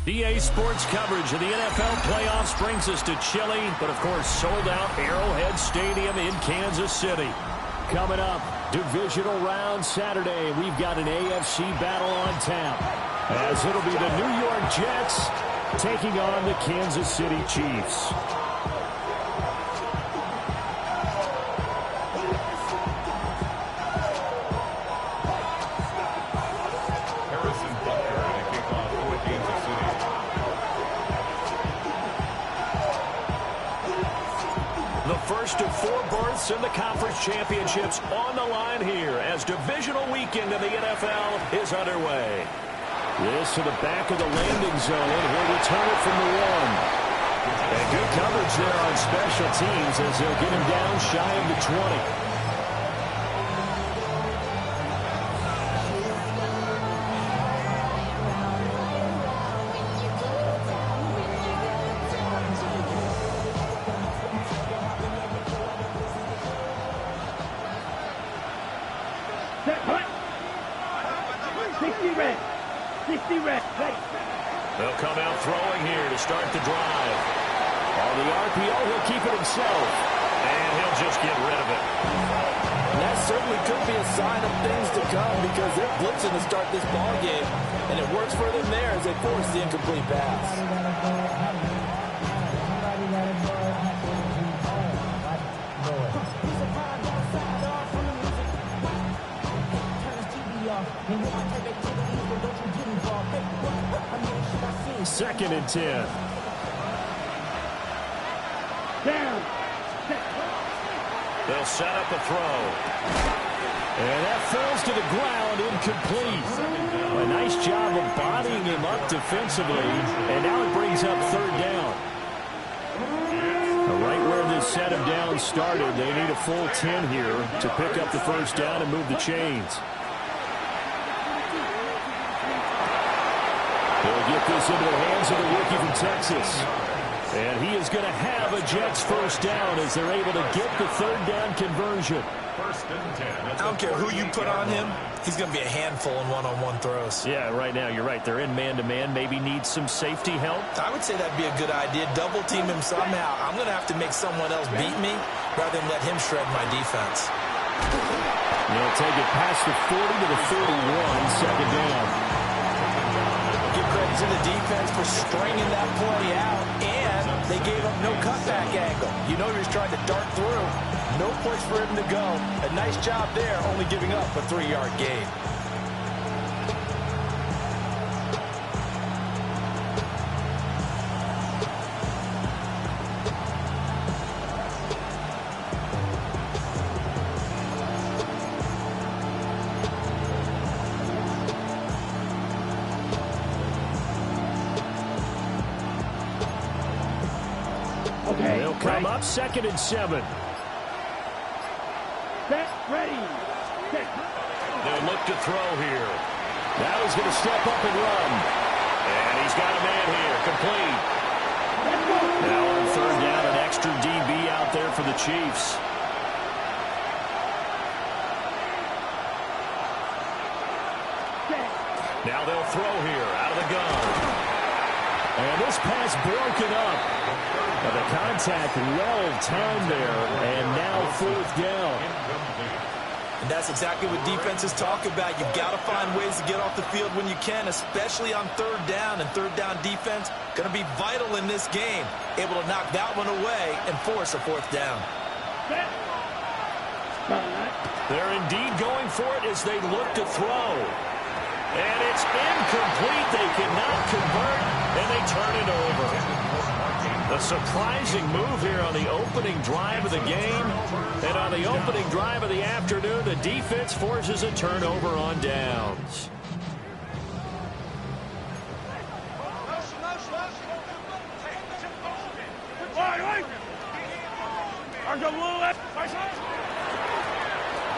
EA Sports coverage of the NFL playoffs brings us to chilly, but of course sold-out Arrowhead Stadium in Kansas City. Coming up, divisional round Saturday, we've got an AFC battle on tap, as it'll be the New York Jets taking on the Kansas City Chiefs. First of 4 berths in the conference championships on the line here as divisional weekend in the NFL is underway. This to the back of the landing zone. He'll return it from the 1. And good coverage there on special teams as they'll get him down shy of the 20. They'll come out throwing here to start the drive. On the RPO, he'll keep it himself. And he'll just get rid of it. And that certainly could be a sign of things to come because they're blitzing to start this ball game. And it works for them there as they force the incomplete pass. Second and 10. Down. They'll set up a throw. And that falls to the ground, incomplete. A nice job of bodying him up defensively. And now it brings up third down. Right where this set him down started, they need a full 10 here to pick up the first down and move the chains. They'll get this into the hands of the rookie from Texas. And he is going to have a Jets first down as they're able to get the third down conversion. I don't care who you put on him. He's going to be a handful in one-on-one throws. Yeah, right now, you're right. They're in man-to-man. Maybe need some safety help. I would say that'd be a good idea. Double team him somehow. I'm going to have to make someone else beat me rather than let him shred my defense. They'll take it past the 40 to the 41, second down. Give credit to the defense for stringing that play out, and they gave up no cutback angle. You know he was trying to dart through. No place for him to go. A nice job there, only giving up a 3-yard gain. They'll come up second and 7. Set, ready. Set. They'll look to throw here. Now he's going to step up and run. And he's got a man here, complete. Now on third down, an extra DB out there for the Chiefs. Now they'll throw here out of the gun. And this pass broken up. But the contact well timed there, and now fourth down. And that's exactly what defenses talk about. You've got to find ways to get off the field when you can, especially on third down. And third down defense going to be vital in this game. Able to knock that one away and force a fourth down. They're indeed going for it as they look to throw. And it's incomplete. They cannot convert, and they turn it over. A surprising move here on the opening drive of the game. And on the opening drive of the afternoon, the defense forces a turnover on downs.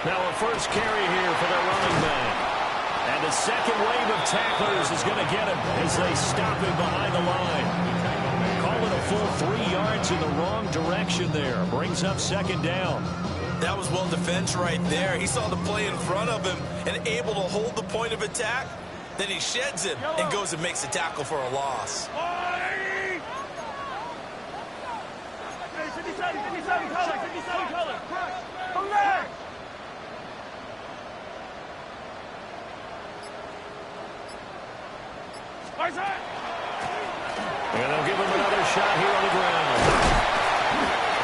Now a first carry here for the running back. And the second wave of tacklers is going to get him as they stop him behind the line. Call it a full 3 yards in the wrong direction there. Brings up second down. That was well defense right there. He saw the play in front of him and able to hold the point of attack. Then he sheds him and goes and makes a tackle for a loss. And they'll give him another shot here on the ground.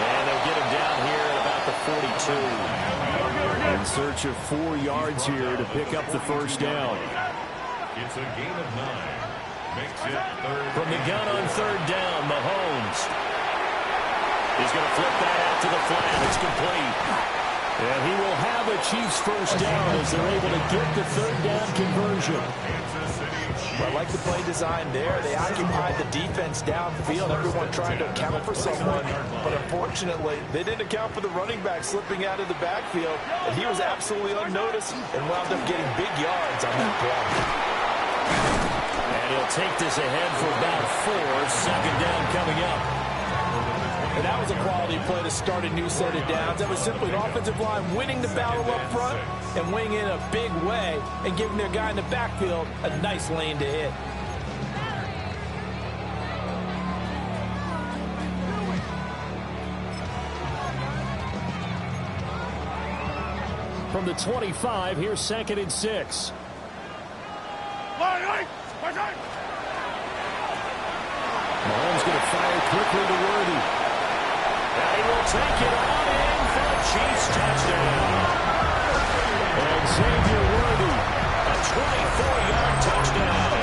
And they'll get him down here at about the 42. In search of 4 yards here to pick up the first down. It's a gain of 9. Makes it third. From the gun on third down, Mahomes. He's going to flip that out to the flat. It's complete. And he will have a Chiefs first down as they're able to get the third down conversion. I like the play design there. They occupied the defense downfield, everyone trying to account for someone. But unfortunately, they didn't account for the running back slipping out of the backfield. And he was absolutely unnoticed and wound up getting big yards on that play. And he'll take this ahead for about 4. Second down coming up. And that was a quality play to start a new set of downs. That was simply an offensive line winning the battle up front and winning in a big way and giving their guy in the backfield a nice lane to hit. From the 25, here's 2nd and 6. Mahomes going to fire quickly to Worthy. And he will take it on in for a Chiefs touchdown. And Xavier Worthy, A 24-yard touchdown.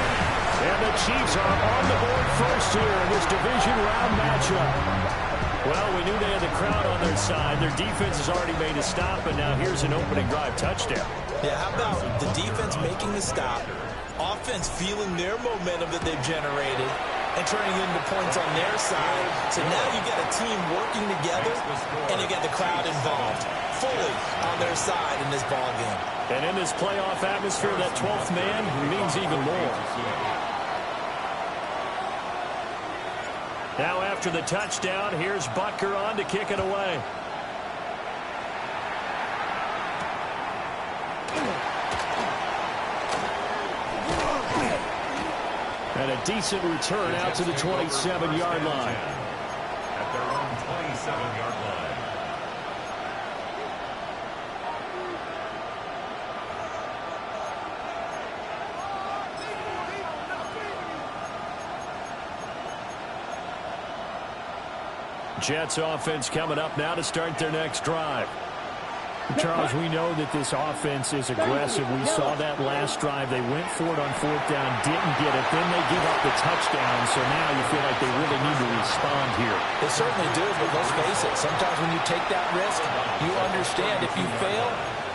and the Chiefs are on the board first here in this division round matchup. Well, we knew they had the crowd on their side. Their defense has already made a stop, and now here's an opening drive touchdown. Yeah, how about the defense making the stop, offense feeling their momentum that they've generated, and turning into points on their side. So now you get a team working together, and you get the crowd involved fully on their side in this ballgame. And in this playoff atmosphere, that 12th man means even more. Now after the touchdown, here's Butker on to kick it away. And a decent return out to the 27-yard line. At their own 27-yard line. Jets offense coming up now to start their next drive. Charles, we know that this offense is aggressive. We saw that last drive. They went for it on 4th down, didn't get it. Then they give up the touchdown, so now you feel like they really need to respond here. They certainly do, but let's face it, sometimes when you take that risk, you understand if you fail,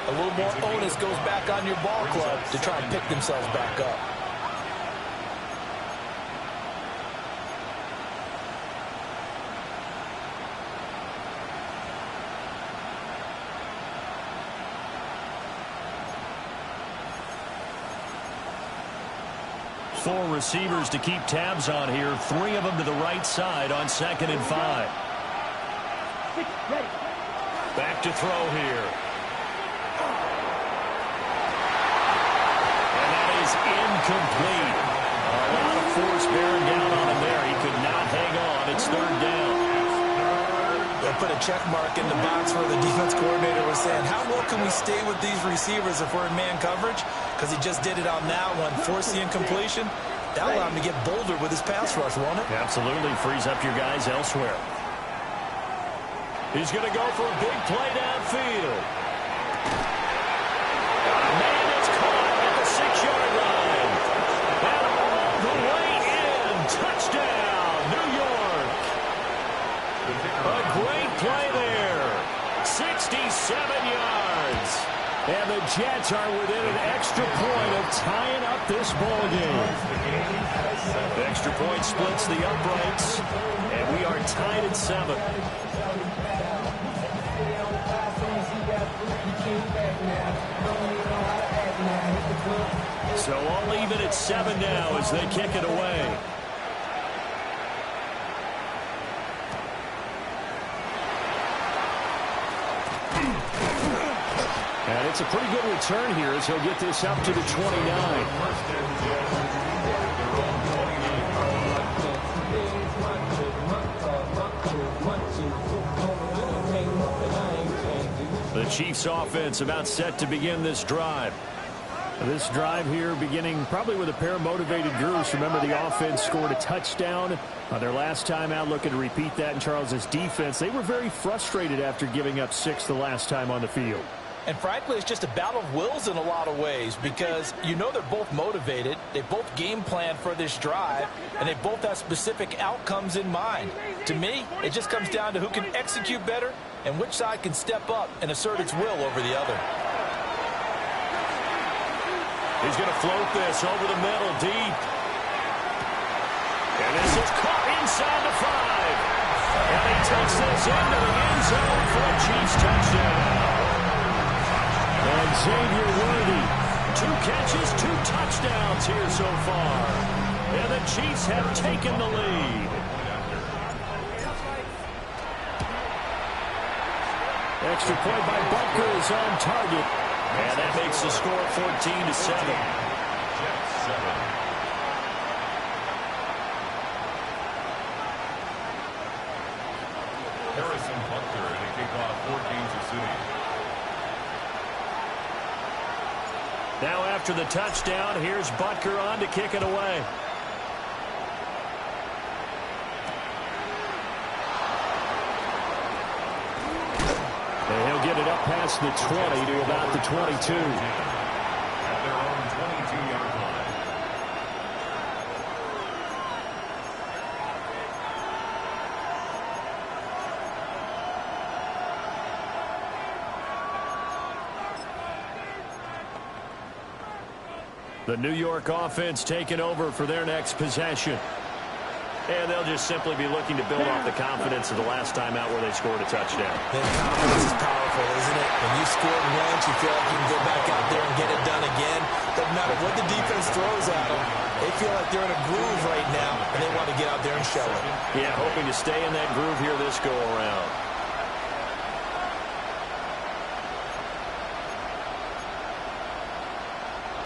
a little more onus goes back on your ball club to try and pick themselves back up. Four receivers to keep tabs on here. 3 of them to the right side on 2nd and 5. Back to throw here. And that is incomplete. A lot of force bearing down on him there. He could not hang on. It's 3rd down. They'll put a check mark in the box where the defense coordinator was saying, how well can we stay with these receivers if we're in man coverage? Because he just did it on that one. Force the incompletion. That allowed him to get bolder with his pass rush, won't it? Absolutely frees up your guys elsewhere. He's going to go for a big play downfield. Man, it's caught at the 6-yard line. And all the way in. Touchdown, New York. A great play there. 67 yards. And the Jets are within an extra point of tying up this ball game. The extra point splits the uprights, and we are tied at 7. So all even at 7 now as they kick it away. And it's a pretty good return here as he'll get this up to the 29. The Chiefs offense about set to begin this drive. This drive here beginning probably with a pair of motivated groups. Remember, the offense scored a touchdown on their last time out, looking to repeat that in Charles's defense. They were very frustrated after giving up 6 the last time on the field. And frankly, it's just a battle of wills in a lot of ways because you know they're both motivated. They both game plan for this drive, and they both have specific outcomes in mind. To me, it just comes down to who can execute better and which side can step up and assert its will over the other. He's going to float this over the middle, deep. And this is caught inside the 5. And he takes this into the end zone for a Chiefs touchdown. And Xavier Worthy. 2 catches, 2 touchdowns here so far. And the Chiefs have taken the lead. Extra point by Butker is on target. And that makes the score 14-7. Harrison Butker and a kickoff for Kansas City. Now after the touchdown, here's Butker on to kick it away. And he'll get it up past the 20 to about the 22. At their own 22-yard line. The New York offense taking over for their next possession. And they'll just simply be looking to build off the confidence of the last time out where they scored a touchdown. Man, confidence is powerful, isn't it? When you scored once, you feel like you can go back out there and get it done again. Doesn't matter what the defense throws at them. They feel like they're in a groove right now, and they want to get out there and show it. Yeah, hoping to stay in that groove here this go-around.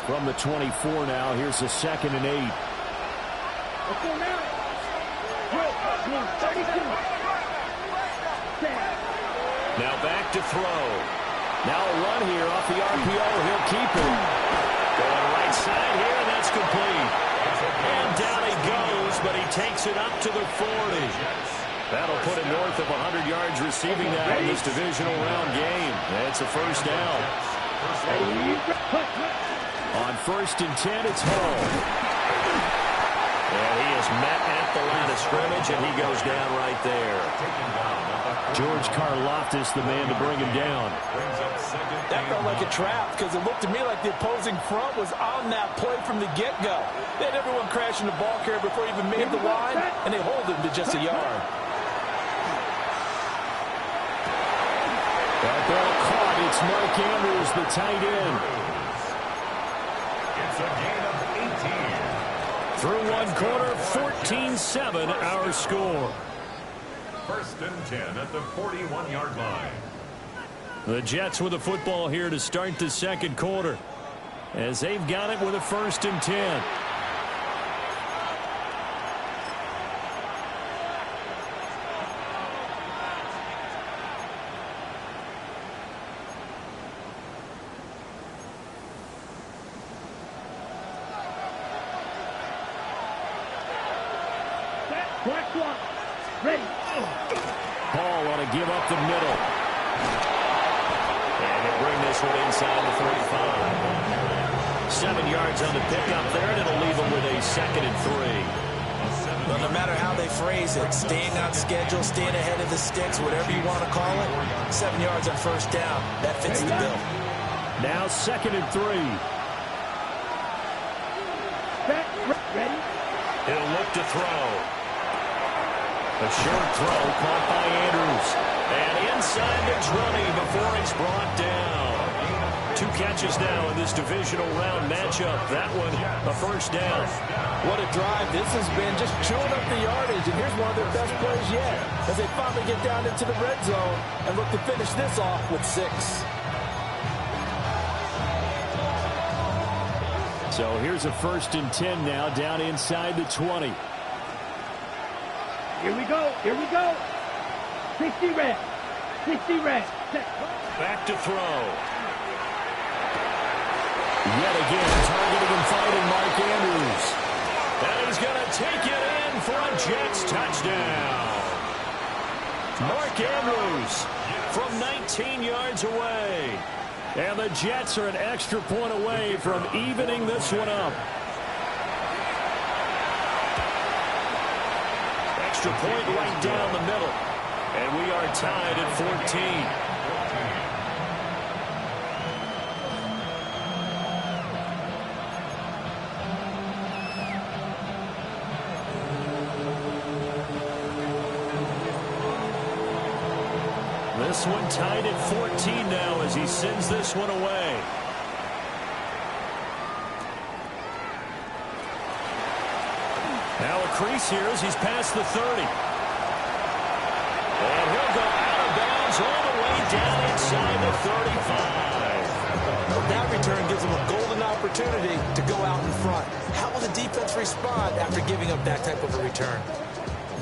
From the 24 now, here's a 2nd and 8. Let's go now. 32. Now back to throw. Now a run here off the RPO. He'll keep it. Going right side here, and that's complete. And down he goes, but he takes it up to the 40. That'll put him north of 100 yards receiving that in this divisional round game. That's a first down. On 1st and 10, it's Hall. And he is met at the line of scrimmage, and he goes down right there. George Karlaftis, the man to bring him down. That felt like a trap because it looked to me like the opposing front was on that play from the get-go. They had everyone crashing the ball carrier before he even made the line, and they hold him to just a yard. That ball caught. It's Mark Andrews, the tight end. It's a gain of 18. Through one quarter, 14-7 our score. 1st and 10 at the 41-yard line. The Jets with the football here to start the 2nd quarter, as they've got it with a 1st and 10. Black clock. Ready. Ball want to give up the middle. And they bring this one inside the 45. 7 yards on the pickup there, and it'll leave them with a 2nd and 3. Well, no matter how they phrase it, staying on schedule, staying ahead of the sticks, whatever you want to call it, 7 yards on 1st down. That fits the bill. Now 2nd and 3. Ready. He'll look to throw. A short throw caught by Andrews. And inside the 20 before he's brought down. 2 catches now in this divisional round matchup. That one, a 1st down. What a drive this has been, just chewing up the yardage. And here's one of their best plays yet, as they finally get down into the red zone and look to finish this off with 6. So here's a 1st and 10 now, down inside the 20. Here we go. Here we go. 60 red. 60 red. Back to throw. Yet again, targeting and fighting Mark Andrews. And he's going to take it in for a Jets touchdown. Mark Andrews from 19 yards away. And the Jets are an extra point away from evening this one up. Extra point right down the middle. And we are tied at 14. This one tied at 14 now as he sends this one away. Now a crease here as he's past the 30. And he'll go out of bounds all the way down inside the 35. That return gives him a golden opportunity to go out in front. How will the defense respond after giving up that type of a return?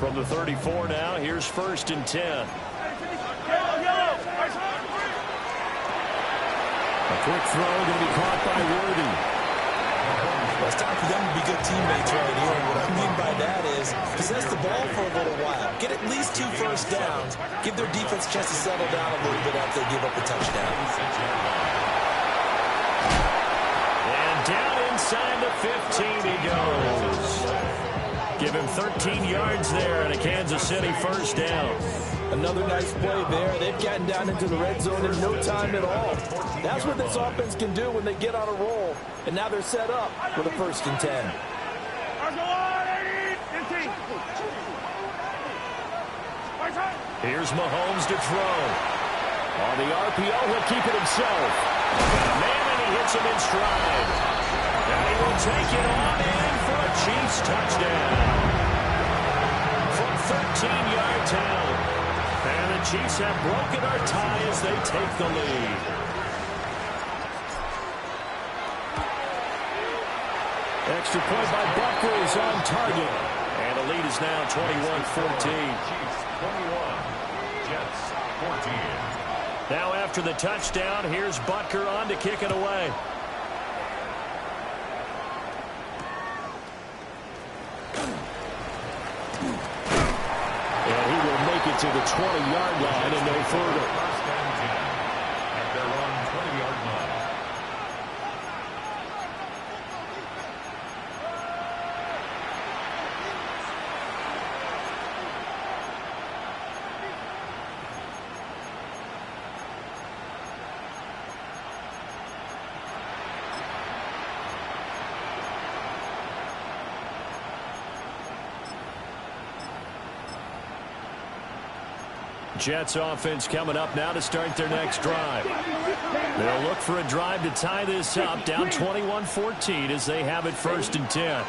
From the 34 now, here's 1st and 10. Quick throw going to be caught by Worthy. Well, it's time for them to be good teammates right here. What I mean by that is possess the ball for a little while. Get at least 2 first downs. Give their defense a chance to settle down a little bit after they give up a touchdown. And down inside the 15 he goes. Give him 13 yards there and a Kansas City first down. Another nice play there. They've gotten down into the red zone in no time at all. That's what this offense can do when they get on a roll. And now they're set up with a 1st and 10. Here's Mahomes to throw. On the RPO, he'll keep it himself. Man, and he hits him in stride. And he will take it on in for a Chiefs touchdown. From 13 yards out. And the Chiefs have broken our tie as they take the lead. Extra point by Butker is on target. And the lead is now 21-14. Chiefs 21, Jets 14. Now after the touchdown, here's Butker on to kick it away. And he will make it to the 20-yard line and no further. First and 10 at their own 20-yard line. Jets offense coming up now to start their next drive. They'll look for a drive to tie this up, down 21-14 as they have it 1st and 10.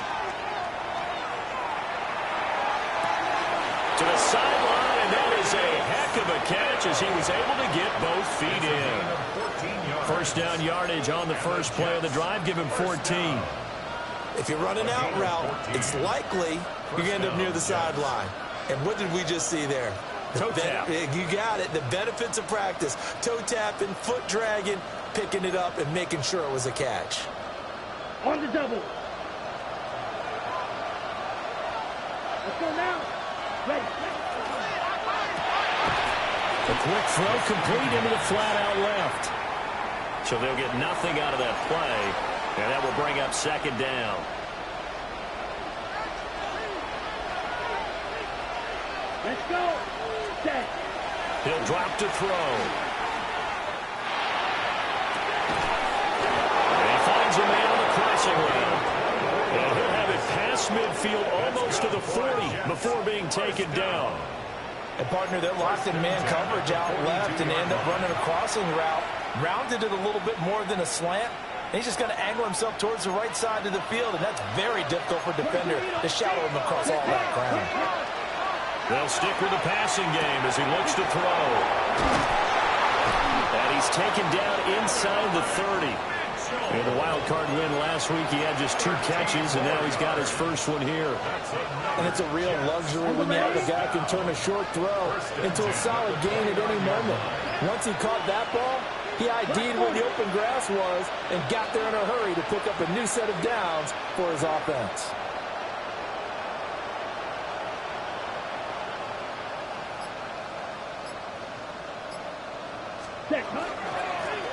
To the sideline, and that is a heck of a catch as he was able to get both feet in. First down yardage on the first play of the drive, give him 14. If you're running out route, it's likely you're going to end up near the sideline. And what did we just see there? Toe tap. You got it. The benefits of practice. Toe tapping, foot dragging, picking it up, and making sure it was a catch. On the double. Let's go now. Ready. A quick throw complete into the flat out left. So they'll get nothing out of that play, and that will bring up 2nd down. Let's go. Set. He'll drop to throw. And he finds a man on the crossing route. And he'll have it past midfield almost to the 40 before being taken down. And, partner, they're locked in man coverage out left, and they end up running a crossing route. Rounded it a little bit more than a slant. And he's just going to angle himself towards the right side of the field, and that's very difficult for a defender to shadow him across all that ground. They'll stick with the passing game as he looks to throw. And he's taken down inside the 30. In the wild card win last week, he had just 2 catches, and now he's got his first one here. And it's a real luxury when you have a guy who can turn a short throw into a solid gain at any moment. Once he caught that ball, he ID'd where the open grass was and got there in a hurry to pick up a new set of downs for his offense.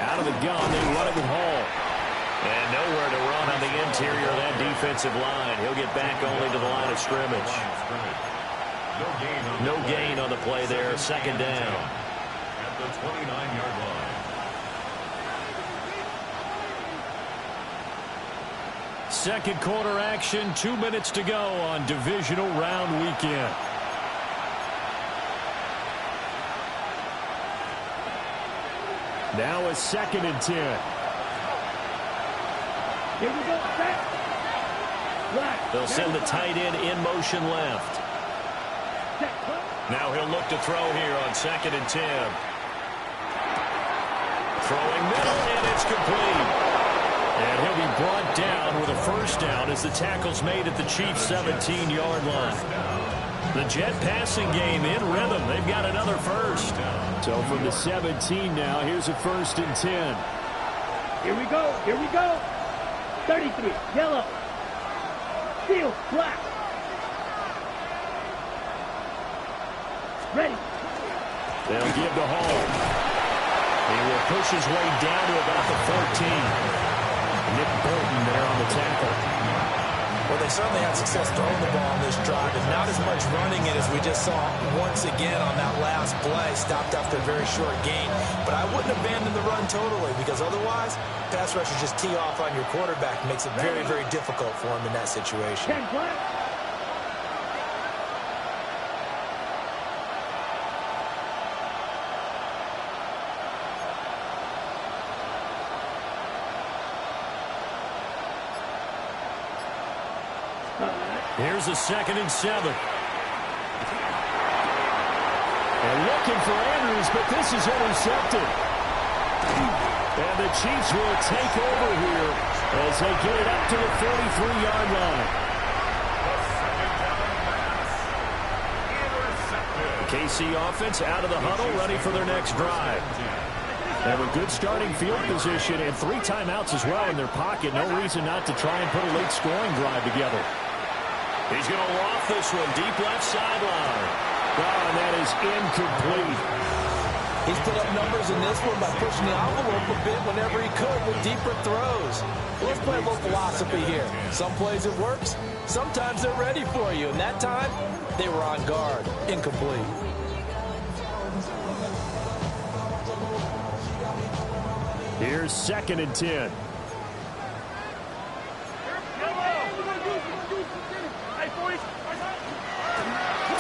Out of the gun, they run it with Hall. And nowhere to run on the interior of that defensive line. He'll get back only to the line of scrimmage. No gain on the play there. Second down. At the 29-yard line. Second quarter action, 2 minutes to go on divisional round weekend. Now a 2nd and 10. Here we go, set. Right. They'll send the tight end in motion left. Set. Now he'll look to throw here on 2nd and 10. Throwing middle, and it's complete. And he'll be brought down with a first down as the tackle's made at the Chiefs' 17-yard line. The Jet passing game in rhythm. They've got another first. So from the 17 now, here's a 1st and 10. Here we go. Here we go. 33, yellow. Field, black. Ready. They'll give to Hall. He will push his way down to about the 14. Nick Bolton there on the tackle. Well, they certainly had success throwing the ball on this drive, and not as much running it as we just saw once again on that last play. Stopped after a very short gain. But I wouldn't abandon the run totally, because otherwise, pass rushers just tee off on your quarterback. Makes it very, very difficult for him in that situation. 10 black. Here's a 2nd and 7. And looking for Andrews, but this is intercepted. And the Chiefs will take over here as they get it up to the 43-yard line. The KC offense out of the huddle, ready for their next drive. They have a good starting field position and 3 timeouts as well in their pocket. No reason not to try and put a late scoring drive together. He's going to loft this one deep left sideline. Oh, and that is incomplete. He's put up numbers in this one by pushing the envelope a bit whenever he could with deeper throws. Well, let's play a little philosophy here. Some plays it works. Sometimes they're ready for you. And that time, they were on guard. Incomplete. Here's 2nd and 10.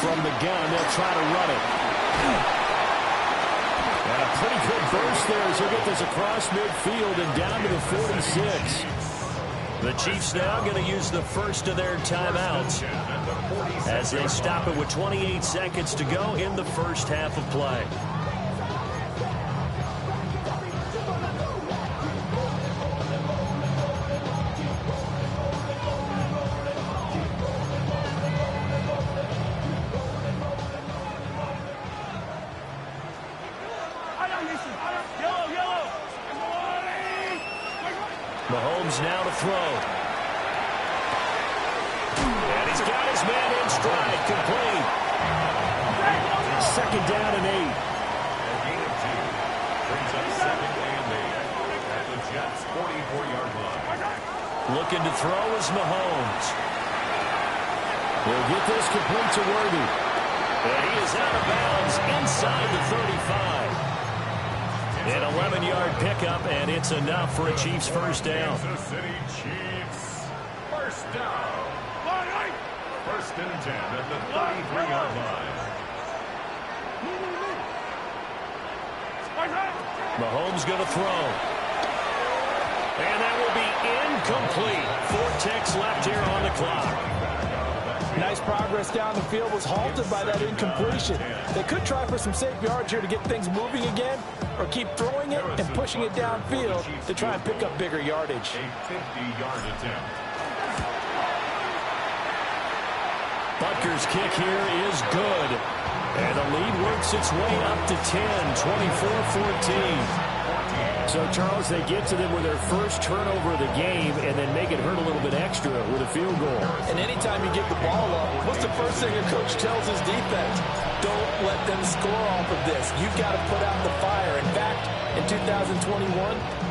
From the gun, they'll try to run it. And a pretty good burst there as he'll get this across midfield and down to the 46. The Chiefs now going to use the first of their timeouts as they stop it with 28 seconds to go in the first half of play. Mahomes now to throw. And he's got his man in stride, complete. 2nd down and 8. A gain of 2. Brings up 2nd and 8. At the Jets' 44-yard line. Looking to throw is Mahomes. He'll get this complete to Worthy. And he is out of bounds inside the 35. An 11-yard pickup, and it's enough for a Chiefs first down. Kansas City Chiefs, first down. 1st and 10 at the 33-yard line. Mahomes going to throw. And that will be incomplete. 4 ticks left here on the clock. Nice progress down the field was halted by that incompletion. They could try for some safe yards here to get things moving again, or keep throwing it and pushing it downfield to try and pick up bigger yardage. A 50-yard attempt. Butker's kick here is good. And the lead works its way up to 10, 24-14. So, Charles, they get to them with their first turnover of the game and then make it hurt a little bit extra with a field goal. And anytime you give the ball up, what's the first thing a coach tells his defense? Don't let them score off of this. You've got to put out the fire. In fact, in 2021,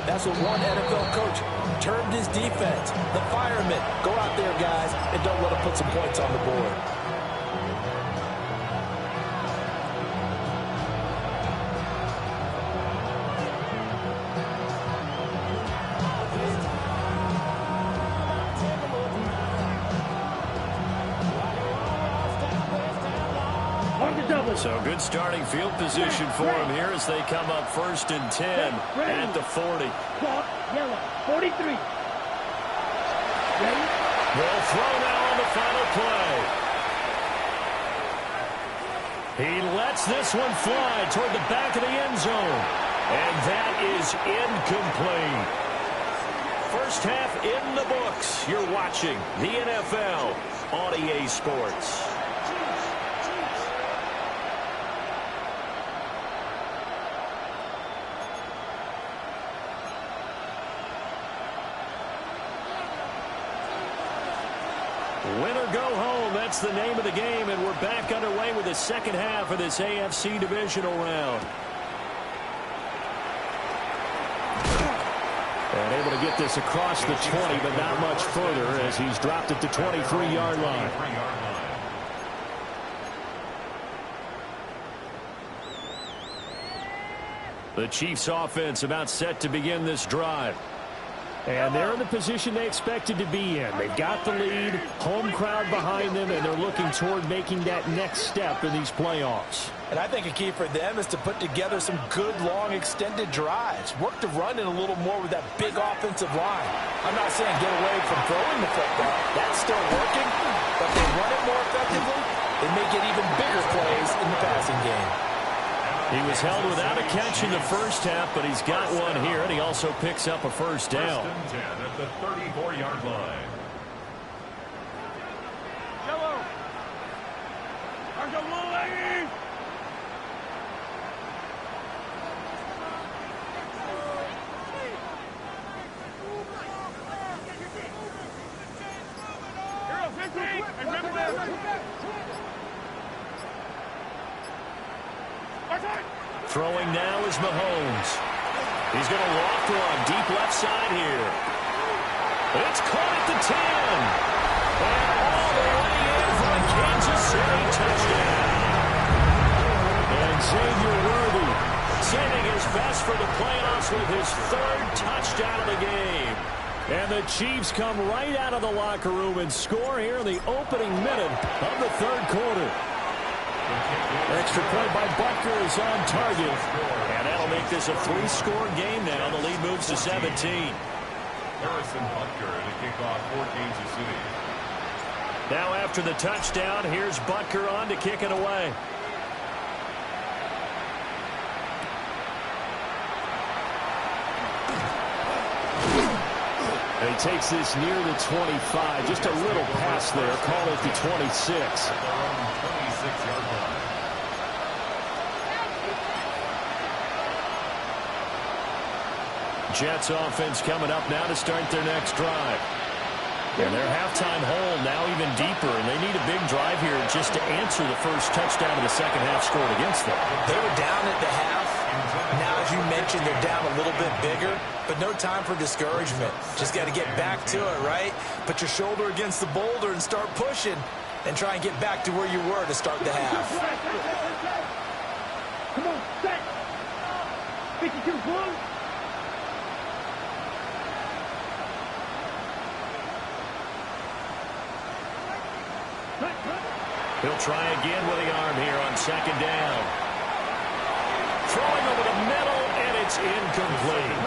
that's what one NFL coach termed his defense. The firemen. Go out there, guys, and don't let them put some points on the board. So good starting field position for him here as they come up 1st and 10 at the 40. Clock, yellow, 43. Ready? They'll throw now on the final play. He lets this one fly toward the back of the end zone. And that is incomplete. First half in the books. You're watching the NFL on EA Sports. Win or go home, that's the name of the game, and we're back underway with the second half of this AFC divisional round. And able to get this across the 20, but not much further as he's dropped at the 23-yard line. The Chiefs offense about set to begin this drive. And they're in the position they expected to be in. They've got the lead, home crowd behind them, and they're looking toward making that next step in these playoffs. And I think a key for them is to put together some good, long, extended drives. Work the run in a little more with that big offensive line. I'm not saying get away from throwing the football. That's still working. But if they run it more effectively, they may get even bigger plays in the passing game. He was held without a catch in the first half, but he's got one here, and he also picks up a first down. 1st and 10 at the 34-yard line. Yellow. Throwing now is Mahomes. He's going to loft one deep left side here. It's caught at the 10. And all the way in for a Kansas City touchdown. And Xavier Worthy saving his best for the playoffs with his 3rd touchdown of the game. And the Chiefs come right out of the locker room and score here in the opening minute of the 3rd quarter. Extra point by Butker is on target. And that'll make this a 3-score game now. The lead moves to 17. Harrison Butker to kick off for Kansas City. Now after the touchdown, here's Butker on to kick it away. And he takes this near the 25. Just a little pass there. Call it the 26. At their own 26-yard line. Jets offense coming up now to start their next drive. And their halftime hole now even deeper, and they need a big drive here just to answer the first touchdown of the second half scored against them. They were down at the half. Now, as you mentioned, they're down a little bit bigger, but no time for discouragement. Just got to get back to it, right? Put your shoulder against the boulder and start pushing and try and get back to where you were to start the half. Come on, set. 52 blue. He'll try again with the arm here on 2nd down. Throwing over the middle, and it's incomplete.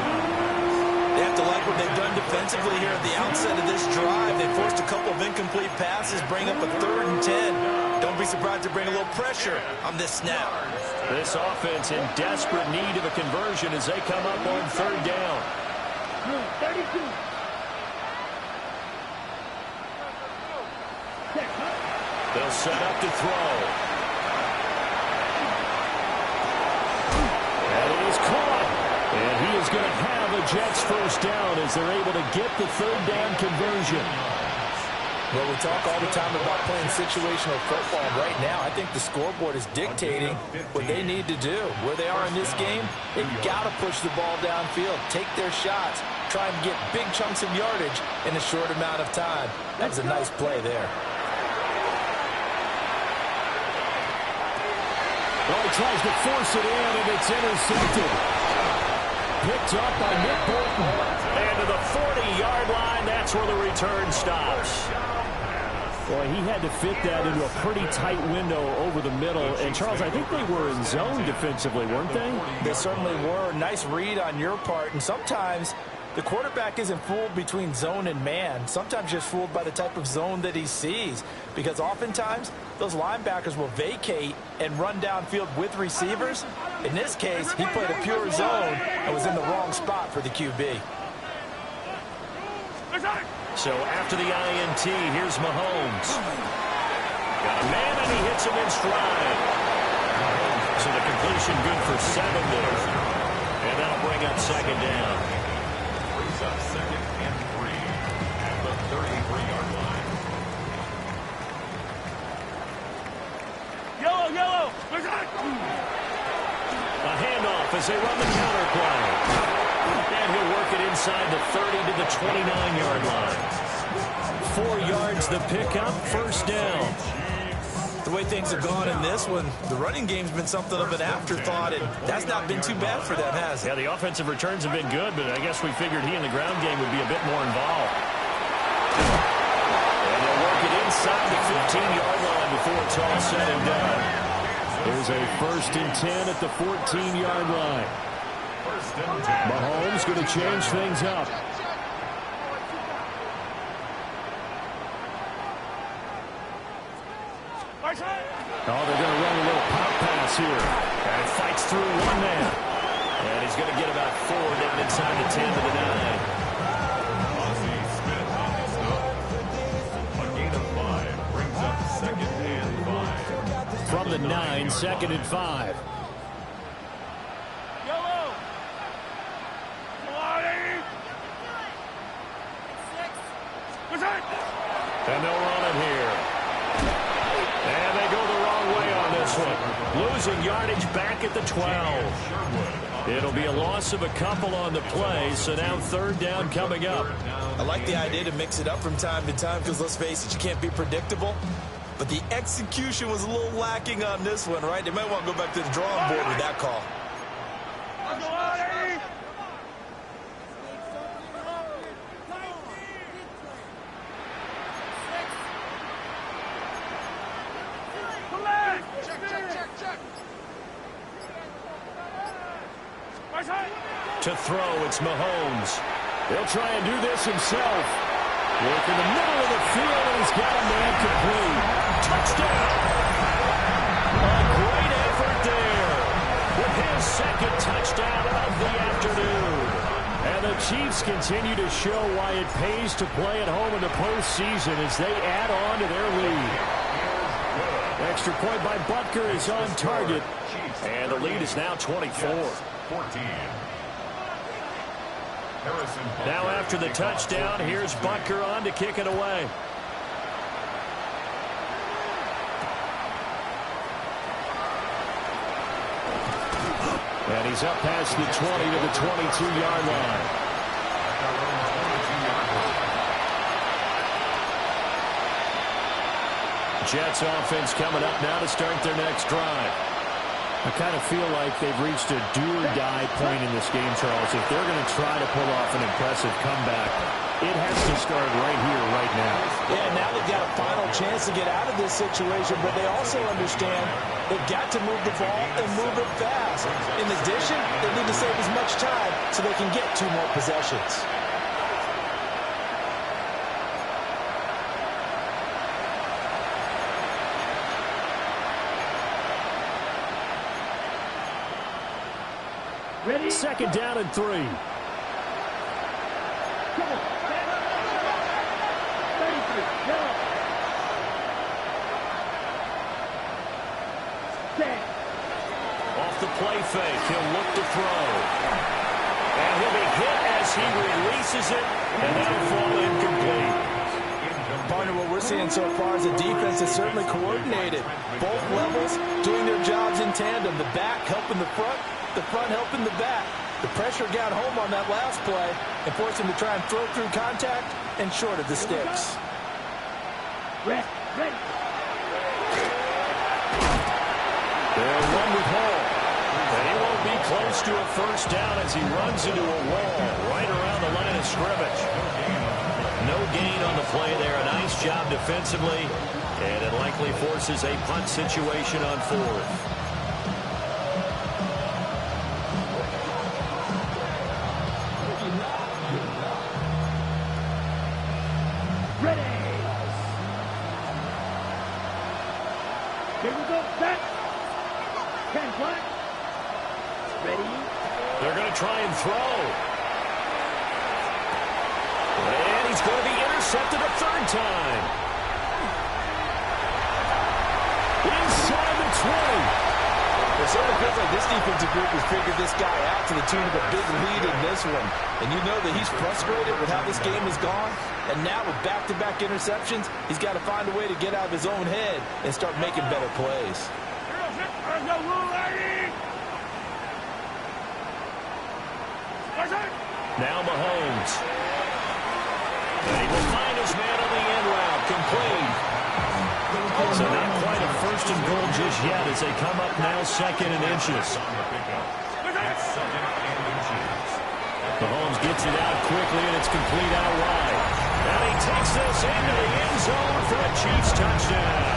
They have to like what they've done defensively here at the outset of this drive. They forced a couple of incomplete passes, bring up a 3rd and 10. Don't be surprised to bring a little pressure on this snap. This offense in desperate need of a conversion as they come up on 3rd down. 32. They'll set up to throw. And it is caught. And he is going to have a Jets first down as they're able to get the 3rd down conversion. Well, we talk all the time about playing situational football. Right now, I think the scoreboard is dictating what they need to do. Where they are in this game, they've got to push the ball downfield, take their shots, try and get big chunks of yardage in a short amount of time. That was a nice play there. Well, he tries to force it in, and it's intercepted. Picked up by Nick Bolton. And to the 40-yard line, that's where the return stops. Boy, he had to fit that into a pretty tight window over the middle. And, Charles, I think they were in zone defensively, weren't they? They certainly were. Nice read on your part. And sometimes the quarterback isn't fooled between zone and man. Sometimes just fooled by the type of zone that he sees. Because oftentimes, those linebackers will vacate and run downfield with receivers. In this case, he played a pure zone and was in the wrong spot for the QB. So after the INT, here's Mahomes. Got a man, and he hits him in stride. So the completion good for 7 there. And that'll bring up 2nd down. Brings up 2nd and 3 at the 33-yard line. Yellow. A handoff as they run the counter play. And he'll work it inside the 30 to the 29-yard line. 4 yards the pickup, 1st down. The way things have gone in this one, the running game's been something of an afterthought, and that's not been too bad for them, has it? Yeah, the offensive returns have been good, but I guess we figured he in the ground game would be a bit more involved. And they'll work it inside the 15-yard line before it's all said and done. There's a 1st and 10 at the 14-yard line. Mahomes going to change things up. Oh, they're going to run a little pop pass here. And fights through one man. And he's going to get about 4 down inside the 10 to the 9. A gain of 5 brings up 2nd and 5. From the 9, 2nd and 5. And they'll run it here. And they go the wrong way on this one. Losing yardage back at the 12. It'll be a loss of a couple on the play, so now 3rd down coming up. I like the idea to mix it up from time to time because, let's face it, you can't be predictable. But the execution was a little lacking on this one, right? They might want to go back to the drawing board with that call. To throw, it's Mahomes. He'll try and do this himself. Work in the middle of the field, and he's got a man complete. Touchdown! A great effort there with his 2nd touchdown of the afternoon. And the Chiefs continue to show why it pays to play at home in the postseason as they add on to their lead. Extra point by Butker is on target. And the lead is now 24. 14. Now after the touchdown, here's Butker on to kick it away. And he's up past the 20 to the 22-yard line. Jets offense coming up now to start their next drive. I kind of feel like they've reached a do-or-die point in this game, Charles. If they're going to try to pull off an impressive comeback, it has to start right here, right now. Yeah, now they've got a final chance to get out of this situation, but they also understand they've got to move the ball and move it fast. In addition, they need to save as much time so they can get 2 more possessions. Ready? Second down and 3. Come on. 33. Yellow. Set. Off the play fake, he'll look to throw. And he'll be hit as he releases it, and that'll fall incomplete. Partner, what we're seeing so far is the defense is certainly coordinated. Both levels doing their jobs in tandem. The back helping the front helping the back. The pressure got home on that last play and forced him to try and throw through contact and short of the sticks. Ready. They'll run with Hall. And he won't be close to a first down as he runs into a wall right around the line of scrimmage. No gain on the play there. A nice job defensively. And it likely forces a punt situation on 4th. Ready. Here we go. Set. 10 flat. Ready. They're going to try and throw. And he's going to be intercepted a 3rd time. Inside the 20. It certainly feels like this defensive group has figured this guy out to the tune of a big lead in this one. And you know that he's frustrated with how this game has gone. And now with back-to-back interceptions, he's got to find a way to get out of his own head and start making better plays. Now Mahomes. And he will find his man on the end route. Complete. So not quite a 1st and goal just yet as they come up now 2nd and inches. Mahomes gets it out quickly, and it's complete out wide. And he takes this into the end zone for a Chiefs touchdown.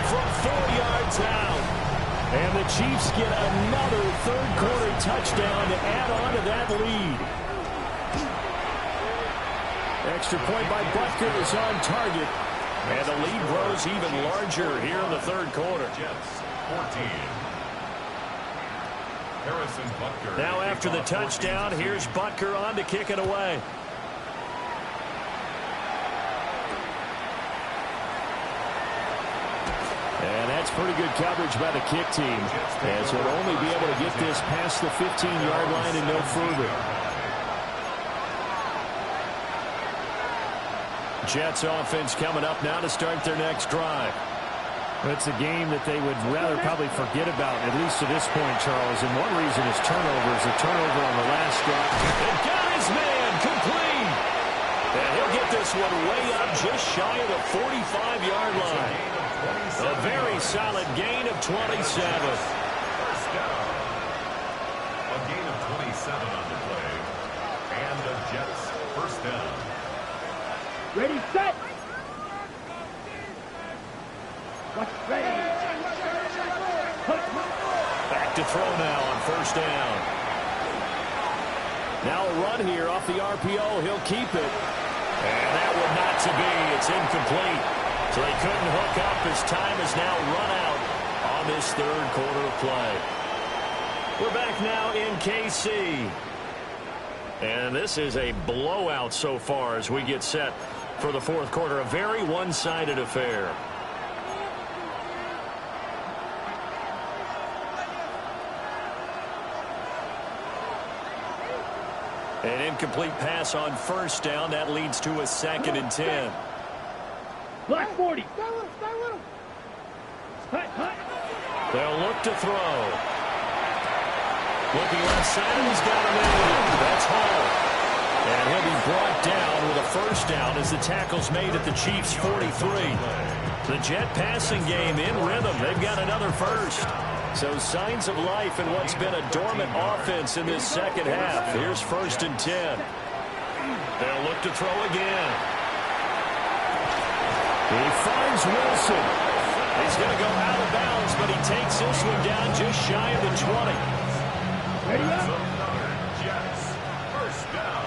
From 4 yards out. And the Chiefs get another 3rd-quarter touchdown to add on to that lead. Extra point by Butker is on target. And the lead grows even larger here in the 3rd quarter. Jets 14. Harrison Butker. Now after the touchdown, here's Butker on to kick it away. And that's pretty good coverage by the kick team, as he'll only be able to get this past the 15-yard line and no further. Jets offense coming up now to start their next drive. It's a game that they would rather probably forget about, at least to this point, Charles. And one reason is turnovers. A turnover on the last drive. And got his man complete. And he'll get this one way up just shy of the 45-yard line. A very solid gain of 27. First down. A gain of 27 on the play. And the Jets first down. Ready, set. Watch, ready. Back to throw now on 1st down. Now a run here off the RPO. He'll keep it. And that one not to be. It's incomplete. So they couldn't hook up as time has now run out on this 3rd quarter of play. We're back now in KC. And this is a blowout so far as we get set for the 4th quarter. A very one-sided affair. An incomplete pass on 1st down. That leads to a 2nd and 10. Black 40. Hut. They'll look to throw. Looking left side, and he's got him in. That's Hall. And he'll be brought down with a 1st down as the tackle's made at the Chiefs' 43. The Jet passing game in rhythm. They've got another first. So signs of life in what's been a dormant offense in this second half. Here's 1st and 10. They'll look to throw again. He finds Wilson. He's going to go out of bounds, but he takes this one down just shy of the 20. Ready up. Jets. First down.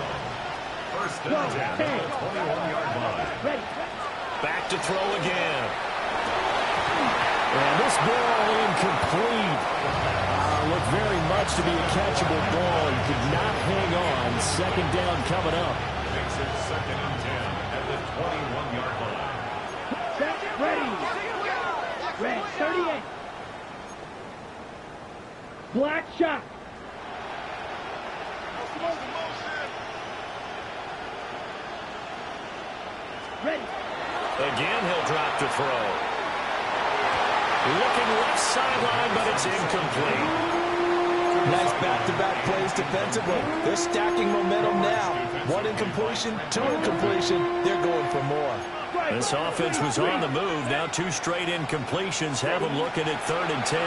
First and 10 at the 21-yard line. Ready. Back to throw again. And this ball incomplete. Looked very much to be a catchable ball and could not hang on. 2nd down coming up. Makes it 2nd and 10 at the 21-yard line. Set. Ready. Red. 38. Black shot. Ready. Again, he'll drop to throw. Looking left sideline, but it's incomplete. Nice back-to-back plays defensively. They're stacking momentum now. 1 incompletion, 2 incompletion. They're going for more. This offense was on the move. Now 2 straight incompletions have them looking at 3rd and 10.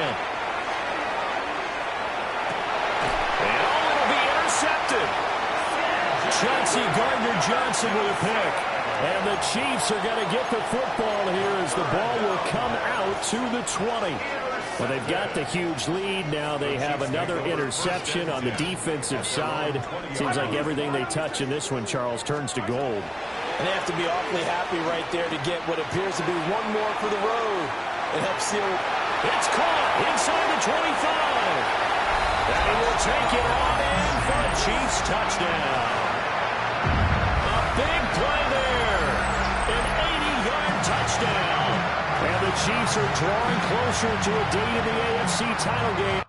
And it'll be intercepted. Chauncey Gardner-Johnson with a pick. And the Chiefs are going to get the football here as the ball will come out to the 20. Well, they've got the huge lead. Now they have another interception on the defensive side. Seems like everything they touch in this one, Charles, turns to gold. And they have to be awfully happy right there to get what appears to be one more for the road. It helps seal it. It's caught inside the 25. And he will take it on in for a Chiefs touchdown. A big play there. An 80-yard touchdown. And the Chiefs are drawing closer to a date in the AFC title game.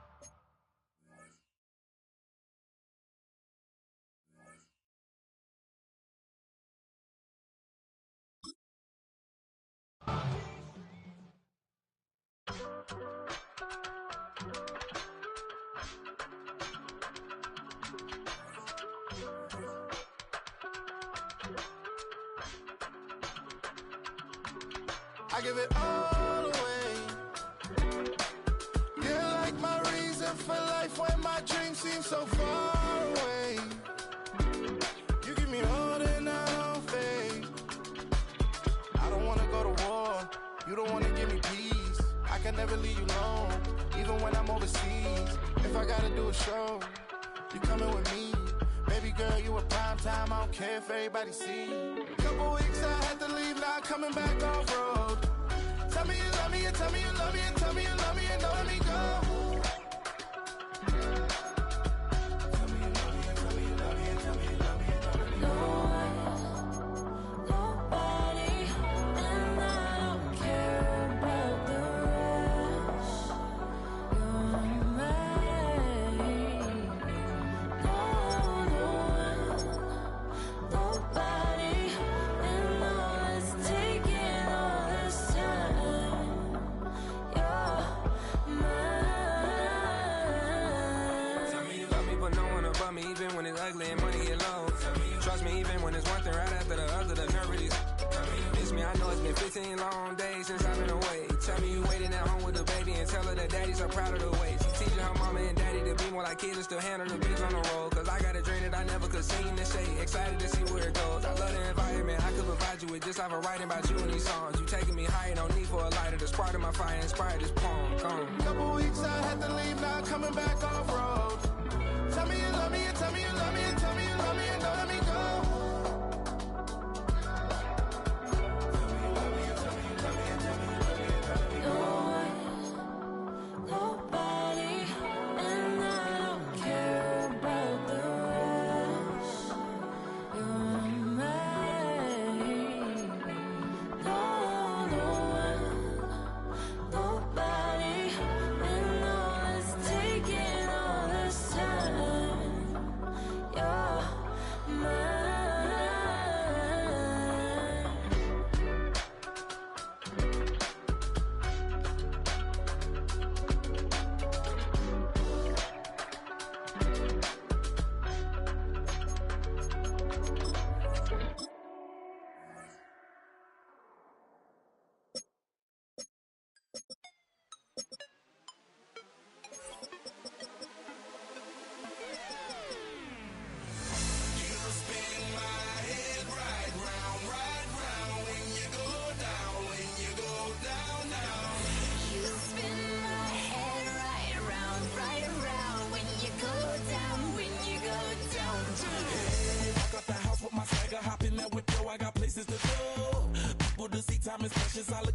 I give it all away. You're like my reason for life when my dreams seem so far away. You give me all that I don't fade. I don't wanna go to war. You don't wanna give me peace. I can never leave you alone, even when I'm overseas. If I gotta do a show, you coming with me. Baby girl, you a prime time. I don't care if everybody see. Couple weeks I had to leave, now coming back off road. Tell me you love me, and tell me you love me, and tell me you love me, and don't let me go. Tell me you love me, and tell me you love me, and tell me you love me, and don't let me go. Nobody, and I don't care about the rest. You're mine. Nobody, and all it's taking all this time. You're mine. Tell me you love me, but no one above me, even when it's ugly and money get low. Trust me, even when it's one thing right after the other, the nerve really. Miss me, I know it's been 15 long days since I've been away. Tell me you waiting at home with the baby and tell her that daddy's so proud of the way. She teaching her mama and daddy to be more like kids and still handle the biz on the road. Cause I got a dream that I never could sing and say. Excited to see where it goes. I love the environment. I could provide you with just like a writing about you in these songs. You taking me higher, no need for a lighter. The spark of my fire inspired this poem. Come. Couple weeks I had to leave, now coming back off road. Tell me you love me, and tell me you love me, and tell me you love me, and don't let me go. Nobody, and I don't care about the rest. You're mine. No one, nobody, and all time is precious. I'll